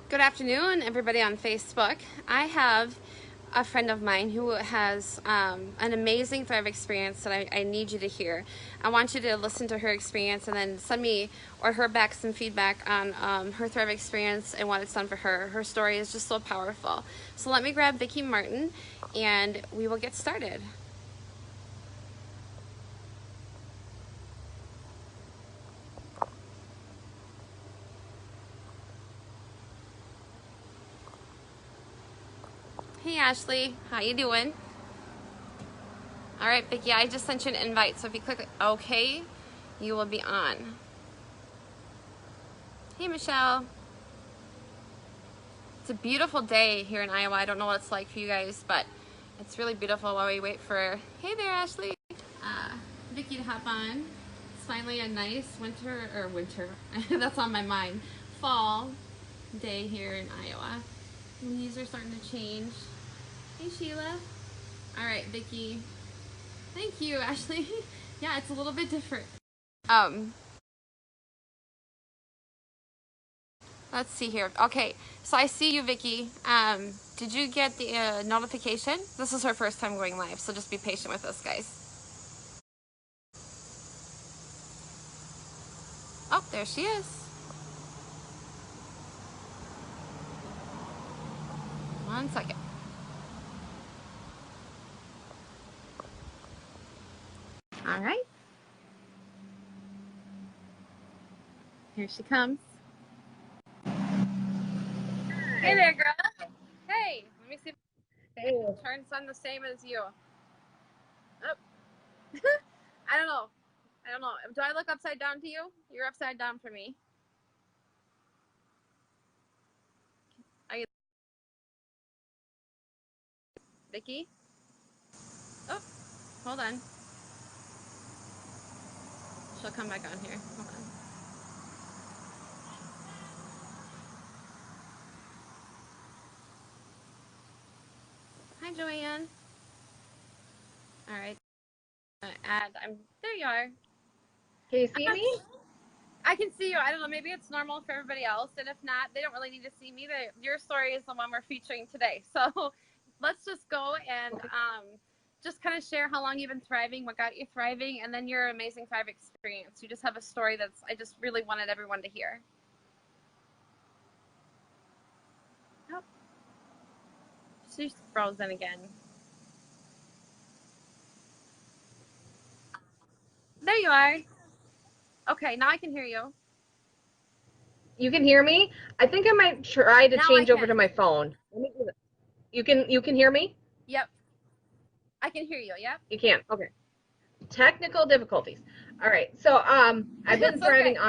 Good afternoon, everybody on Facebook. I have a friend of mine who has an amazing Thrive experience that I need you to hear. I want you to listen to her experience and then send me or her back some feedback on her Thrive experience and what it's done for her. Her story is just so powerful. So let me grab Vicki Martin and we will get started. Hey Ashley, how you doing? All right, Vicki, I just sent you an invite, so if you click OK, you will be on. Hey Michelle. It's a beautiful day here in Iowa. I don't know what it's like for you guys, but it's really beautiful while we wait for, hey there Ashley, Vicki to hop on. It's finally a nice winter, that's on my mind, fall day here in Iowa. Leaves are starting to change. Hey Sheila. All right, Vicki. Thank you, Ashley. Yeah, it's a little bit different. Let's see here. Okay, so I see you, Vicki. Did you get the notification? This is her first time going live, so just be patient with us, guys. Oh, there she is. One second. All right. Here she comes. Hey there, girl. Hey, let me see if it turns on the same as you. Oh. I don't know. Do I look upside down to you? You're upside down for me. Are you, Vicki? Oh, hold on. She'll come back on here. Hold on. Hi, Joanne. All right. There you are. Can you see me? I can see you. I don't know. Maybe it's normal for everybody else, and if not, they don't really need to see me. Your story is the one we're featuring today. So let's just go and just kind of share how long you've been thriving, what got you thriving, and then your amazing Thrive experience. You just have a story that's I just really wanted everyone to hear. Oh, she's frozen again. There you are. Okay, now I can hear you. You can hear me? I think I might try to Now I change over to can. my phone. Let me do that. You can hear me? Yep, I can hear you. Yep. You can. Okay. Technical difficulties. All right. So I've been It's thriving okay.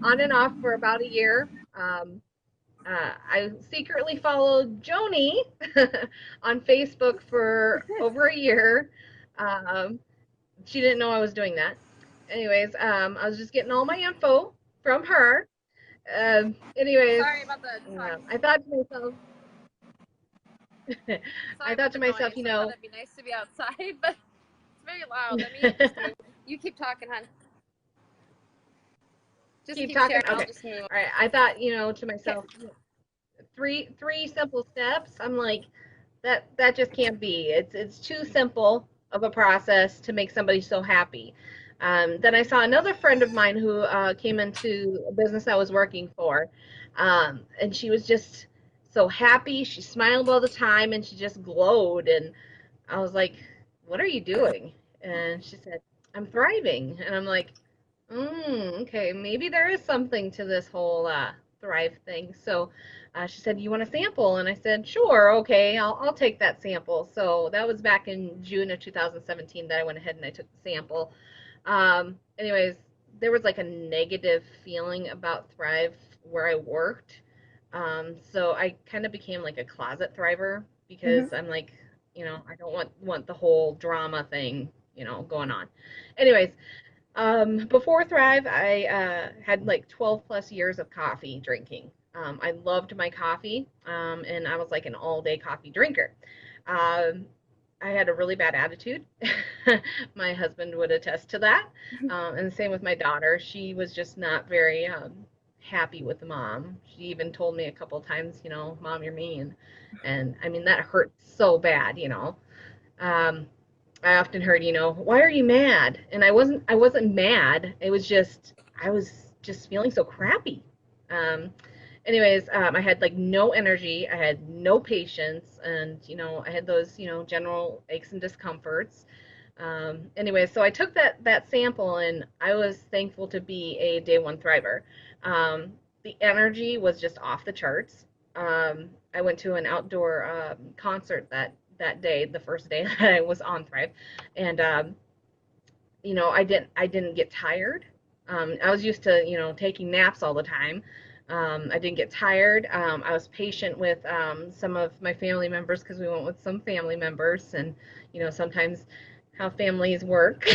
on and off for about a year. I secretly followed Joni on Facebook for over a year. Um, she didn't know I was doing that. Anyways, I was just getting all my info from her. Anyways, Sorry about the truck. I thought to myself, I Sorry thought about to the myself, noise. I thought it'd be nice to be outside, but it's very loud. Let me just move. You keep talking, hon. Just keep keep talking. sharing. I'll Okay, just move. all right. I thought, to Okay. myself, three simple steps. I'm like, that just can't be. It's too simple of a process to make somebody so happy. Then I saw another friend of mine who came into a business I was working for, and she was just so happy. She smiled all the time, and she just glowed. And I was like, "What are you doing?" And she said, "I'm thriving." And I'm like, okay, maybe there is something to this whole Thrive thing. So she said, "You want a sample?" And I said, "Sure, okay, I'll take that sample." So that was back in June of 2017 that I went ahead and I took the sample. Anyways, there was like a negative feeling about Thrive where I worked. So I kind of became like a closet thriver Mm-hmm. because I'm like, I don't want the whole drama thing, going on. Anyways, before Thrive, I had like 12 plus years of coffee drinking. I loved my coffee, and I was like an all day coffee drinker. Um, I had a really bad attitude. My husband would attest to that. And the same with my daughter. She was just not very happy with mom. She even told me a couple of times, mom, you're mean. And I mean, that hurt so bad, Um, I often heard, why are you mad? And I wasn't mad. It was just, I was just feeling so crappy. Um, anyways, I had like no energy. I had no patience, and I had those, general aches and discomforts. Anyway, so I took that sample, and I was thankful to be a day one thriver. The energy was just off the charts. I went to an outdoor concert that day, the first day that I was on Thrive, and I didn't get tired. I was used to taking naps all the time. I didn't get tired. I was patient with some of my family members because we went with some family members, and sometimes how families work.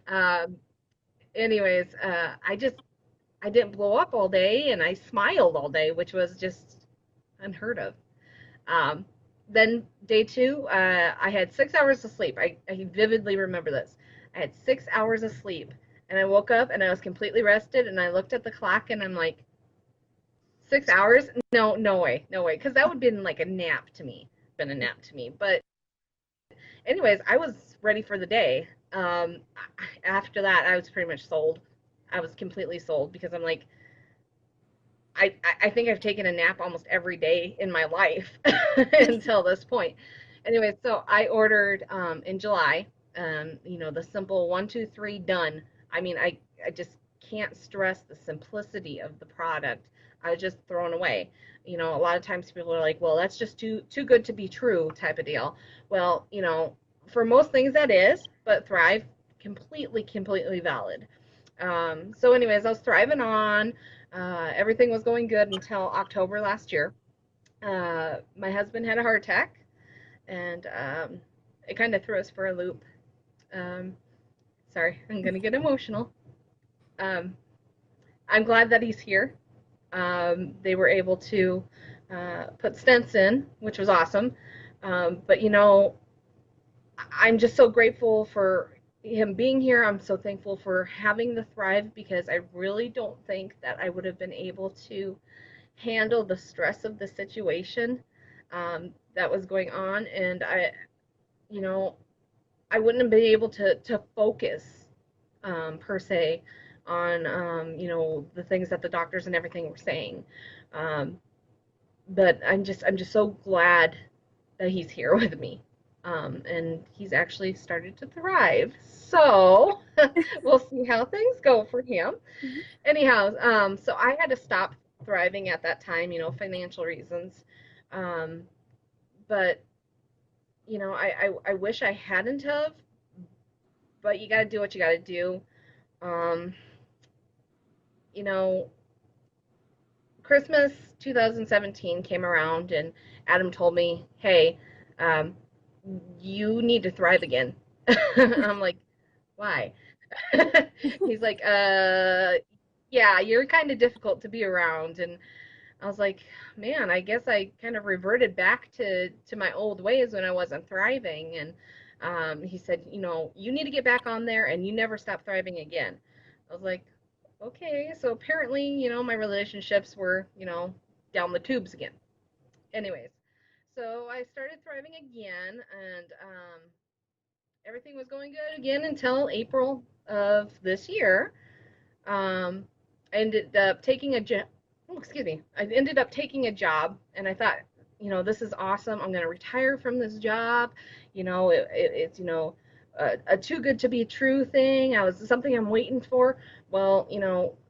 um, anyways, I didn't blow up all day, and I smiled all day, which was just unheard of. Um, then day two, I had 6 hours of sleep. I vividly remember this. I had 6 hours of sleep, and I woke up and I was completely rested. And I looked at the clock, and I'm like, 6 hours? No, no way, no way, because that would have been like a nap to me. Been a nap to me. But anyways, I was ready for the day. After that, I was pretty much sold. I was completely sold because I'm like, I think I've taken a nap almost every day in my life until this point. Anyway, so I ordered in July, the simple 1, 2, 3 done. I mean, I just can't stress the simplicity of the product. I was just thrown away. A lot of times people are like, well, that's just too good to be true type of deal. Well, for most things that is, but Thrive, completely valid. So anyways, I was thriving on. Everything was going good until October last year. My husband had a heart attack, and it kind of threw us for a loop. Um, Sorry, I'm gonna get emotional. Um, I'm glad that he's here. They were able to put stents in, which was awesome. But I'm just so grateful for him being here. I'm so thankful for having the Thrive because I really don't think that I would have been able to handle the stress of the situation that was going on, and you know, I wouldn't have been able to focus per se on the things that the doctors and everything were saying. Um, but I'm just so glad that he's here with me. And he's actually started to thrive. So we'll see how things go for him. Mhm. Anyhow, so I had to stop thriving at that time, financial reasons. Um, but I wish I hadn't have, but you got to do what you got to do. Um, you know, Christmas 2017 came around, and Adam told me, "Hey, um, you need to thrive again." I'm like, "Why?" He's like, yeah, you're kind of difficult to be around." And I was like, man, I guess I kind of reverted back to my old ways when I wasn't thriving. And he said, you need to get back on there, and you never stop thriving again. I was like, okay. So apparently, my relationships were, down the tubes again. Anyways, so I started thriving again, and everything was going good again until April of this year. um, I ended up taking a job. Oh, excuse me. I ended up taking a job, and I thought, this is awesome. I'm going to retire from this job. It's a too good to be true thing. I was something I'm waiting for. Well,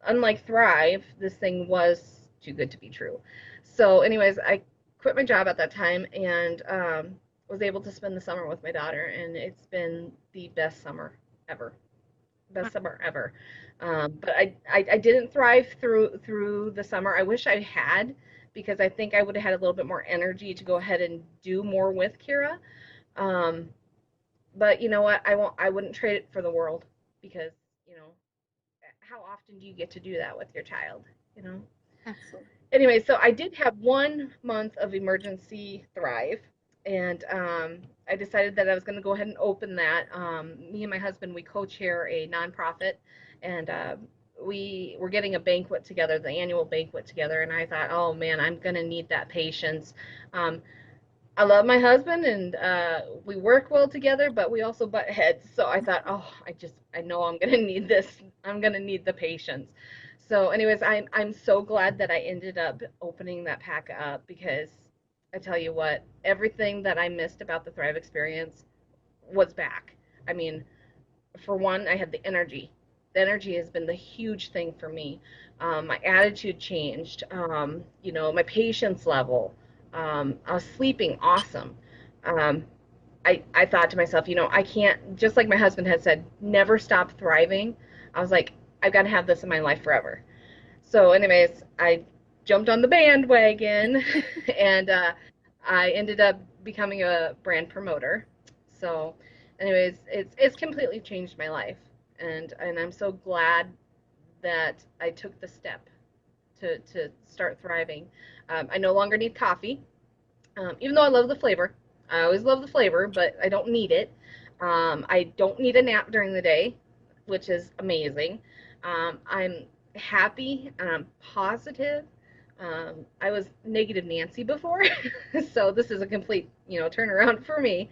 unlike Thrive, this thing was too good to be true. So, anyways, I quit my job at that time, and was able to spend the summer with my daughter, and it's been the best summer ever. Best summer ever. But I didn't thrive through the summer. I wish I had, because I think I would have had a little bit more energy to go ahead and do more with Kira. Um, but you know what? I wouldn't trade it for the world, because you know how often do you get to do that with your child? You know. Absolutely. Anyway, so I did have 1 month of emergency Thrive, and I decided that I was going to go ahead and open that. Me and my husband, we co-chair a nonprofit, and we were getting a banquet together, the annual banquet together, and I thought, oh man, I'm gonna need that patience. Um, I love my husband, and we work well together, but we also butt heads. So I thought, oh, I know I'm gonna need this. I'm gonna need the patience. So, anyways, I'm so glad that I ended up opening that pack up, because I tell you what, everything that I missed about the Thrive experience was back. I mean, for one, I had the energy. The energy has been the huge thing for me. My attitude changed. My patience level. I was sleeping awesome. Um, I thought to myself, I can't, just like my husband had said, never stop thriving. I was like, I've got to have this in my life forever. So, anyways, I jumped on the bandwagon and I ended up becoming a brand promoter. So, anyways, it's completely changed my life, and I'm so glad that I took the step to start thriving. I no longer need coffee, even though I love the flavor. I always love the flavor, but I don't need it. I don't need a nap during the day, which is amazing. I'm happy and I'm positive. I was negative Nancy before, so this is a complete, turnaround for me.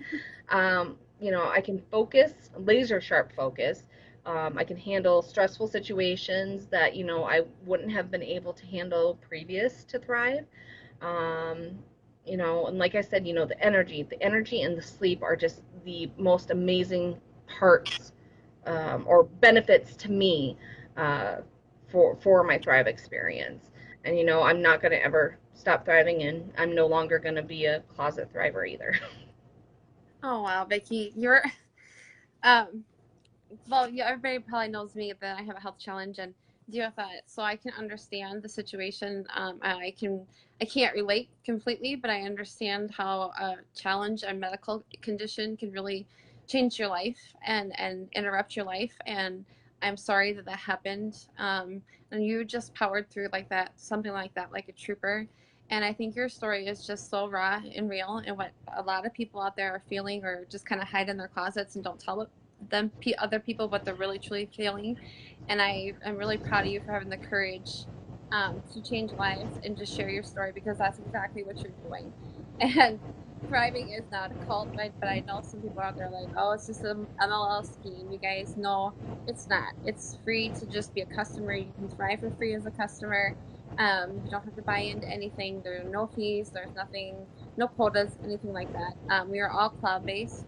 I can focus, laser sharp focus. I can handle stressful situations that, I wouldn't have been able to handle previous to Thrive. Um, and like I said, the energy and the sleep are just the most amazing parts, or benefits to me, uh, for my Thrive experience. And I'm not going to ever stop thriving, and I'm no longer going to be a closet thriver either. Oh wow, Vicky, you're um well, yeah, everybody probably knows me that I have a health challenge and deal with that, so I can understand the situation. I can't relate completely, but I understand how a challenge, a medical condition, can really change your life and interrupt your life. And I'm sorry that that happened. And you just powered through like that, something like that, like a trooper. And I think your story is just so raw and real, and what a lot of people out there are feeling, or just kind of hide in their closets and don't tell other people what they're really truly feeling. And I'm really proud of you for having the courage to change lives and just share your story, because that's exactly what you're doing. And thriving is not a cult, right? But I know some people out there are like, oh, it's just an MLL scheme. You guys know it's not. It's free to just be a customer. You can thrive for free as a customer. You don't have to buy into anything. There are no fees. There's nothing, no quotas, anything like that. We are all cloud based.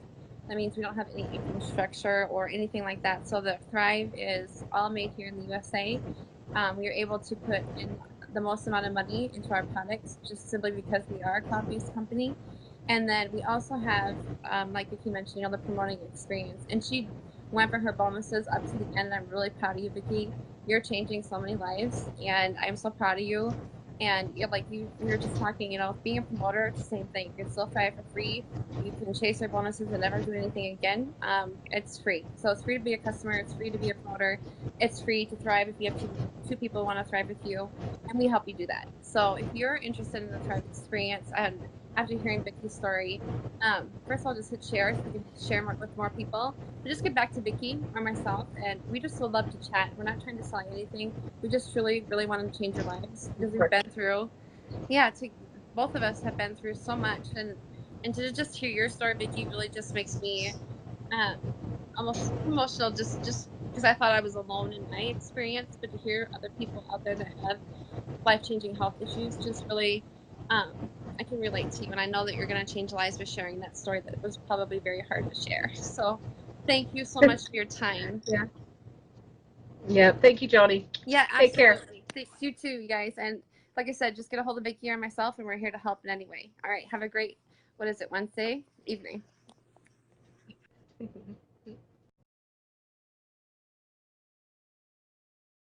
That means we don't have any infrastructure or anything like that. So the Thrive is all made here in the USA. We are able to put in the most amount of money into our products just simply because we are a cloud-based company. And then we also have, like Vicki mentioned, the promoting experience. And she went for her bonuses up to the end. I'm really proud of you, Vicki. You're changing so many lives, and I'm so proud of you. And like we were just talking, being a promoter, it's the same thing. You can still thrive for free. You can chase your bonuses and never do anything again. It's free. So it's free to be a customer. It's free to be a promoter. It's free to thrive if you have two people who want to thrive with you, and we help you do that. So if you're interested in the Thrive experience, and after hearing Vicky's story, first of all, just hit share so we can share more, with more people. But just get back to Vicky or myself, and we just would love to chat. We're not trying to sell you anything. We just really, really want to change your lives, because we've been through, yeah, both of us have been through so much, and to just hear your story, Vicky, really just makes me um, almost emotional, just because I thought I was alone in my experience, but to hear other people out there that have life-changing health issues just really, um, I can relate to you, and I know that you're going to change lives by sharing that story that was probably very hard to share. So thank you so much for your time. Yeah. Yeah. Thank you, Jody. Yeah, Take care. absolutely. Thanks, you too, you guys. And like I said, just get a hold of Vicky or myself, and we're here to help in any way. All right, have a great, what is it, Wednesday evening.